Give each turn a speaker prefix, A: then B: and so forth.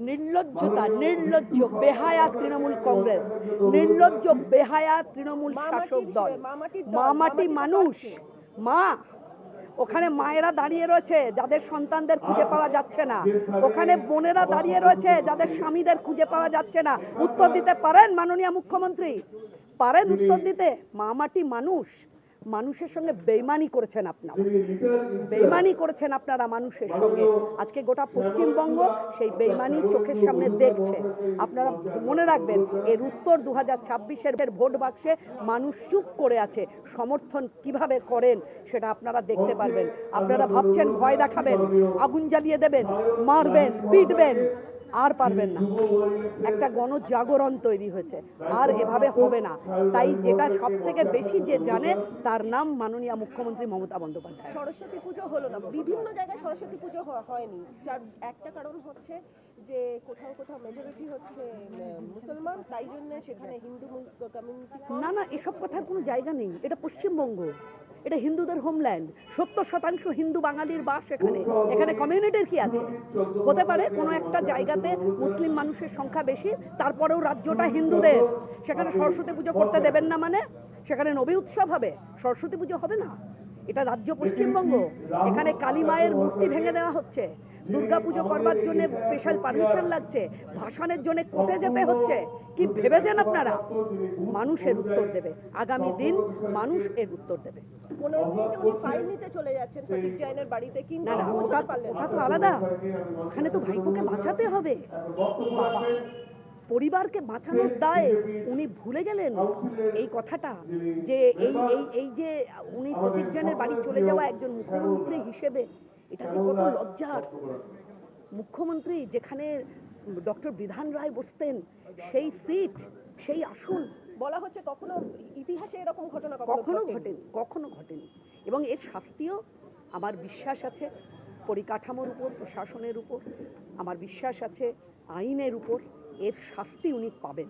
A: নির্লজ্জতা, নির্লজ্জ বেহায়া তৃণমূল কংগ্রেস, নির্লজ্জ বেহায়া তৃণমূল শাসক দল। মামাটি মানুষ, মা ওখানে মায়েরা দাঁড়িয়ে রয়েছে যাদের সন্তানদের খুঁজে পাওয়া যাচ্ছে না, ওখানে বোনেরা দাঁড়িয়ে রয়েছে যাদের স্বামীদের খুঁজে পাওয়া যাচ্ছে না। উত্তর দিতে পারেন মাননীয় মুখ্যমন্ত্রী? পারেন উত্তর দিতে? মামাটি মানুষ, মানুষের সঙ্গে বেইমানি করেছেন আপনারা, বেইমানি করেছেন আপনারা মানুষের সঙ্গে। আজকে গোটা পশ্চিমবঙ্গ সেই বেইমানি চোখের সামনে দেখছে। আপনারা মনে রাখবেন, এর উত্তর 2026-এর ভোট বাক্সে মানুষ চুপ করে আছে। সমর্থন কিভাবে করেন সেটা আপনারা দেখতে পারবেন। আপনারা ভাবছেন ভয় দেখাবেন, আগুন জ্বালিয়ে দেবেন, মারবেন, পিটবেন, আর পারবেন না। একটা গণজাগরণ তৈরি হয়েছে, আর এভাবে হবে না। তাই যেটা সব থেকে বেশি যে জানে তার নাম মাননীয় মুখ্যমন্ত্রী মমতা বন্দ্যোপাধ্যায়।
B: সরস্বতী পুজো হলো না, বিভিন্ন জায়গায় সরস্বতী পুজো হয়নি। যার একটা কারণ হচ্ছে যে কোথাও কোথাও মেজরিটি হচ্ছে মুসলমান, তাই জন্য সেখানে হিন্দু কমিউনিটি।
A: না না, এসব কথার কোনো জায়গা নেই। এটা পশ্চিমবঙ্গ, এটা হিন্দুদের হোমল্যান্ড। 70% হিন্দু বাঙালির বাস এখানে। এখানে কমিউনিটির কি আছে? হতে পারে কোনো একটা জায়গাতে মুসলিম মানুষের সংখ্যা বেশি, তারপরেও রাজ্যটা হিন্দুদের। সেখানে সরস্বতী পুজো করতে দেবেন না মানে? সেখানে নবী উৎসব হবে, সরস্বতী পুজো হবে না? এটা রাজ্য পশ্চিমবঙ্গ। এখানে কালী মায়ের মূর্তি ভেঙে দেওয়া হচ্ছে, দুর্গা পুজো করবার জন্য স্পেশাল পারমিশন লাগছে, ভাসানের জন্য কোর্টে যেতে হচ্ছে। কি ভেবেছেন আপনারা? মানুষ এর উত্তর দেবে, আগামী দিন মানুষ এর উত্তর দেবে।
B: 15 মিনিটে উনি ফাইল নিতে চলে যাচ্ছেন প্রদীপ জৈনের বাড়িতে, কিন্তু
A: না না, ওটা তো আলাদা। ওখানে তো ভাইপোকে বাঁচাতে হবে। বাবা, পরিবারকে বাঁচানোর দায় উনি ভুলে গেলেন এই কথাটা, যে এই যে উনি প্রদীপ জৈনের বাড়ি চলে যাওয়া একজন মুখ্যমন্ত্রী হিসেবে, এটা যে কত লজ্জার। মুখ্যমন্ত্রী যেখানে ডক্টর বিধান রায় বসতেন, সেই সিট, সেই আসন,
B: বলা হচ্ছে কখনো ইতিহাসে এরকম ঘটনা
A: কখনো ঘটেনি। এবং এর শাস্তিও আমার বিশ্বাস আছে পরিকাঠামোর উপর, প্রশাসনের উপর, আমার বিশ্বাস আছে আইনের উপর। এর শাস্তি উনি পাবেন।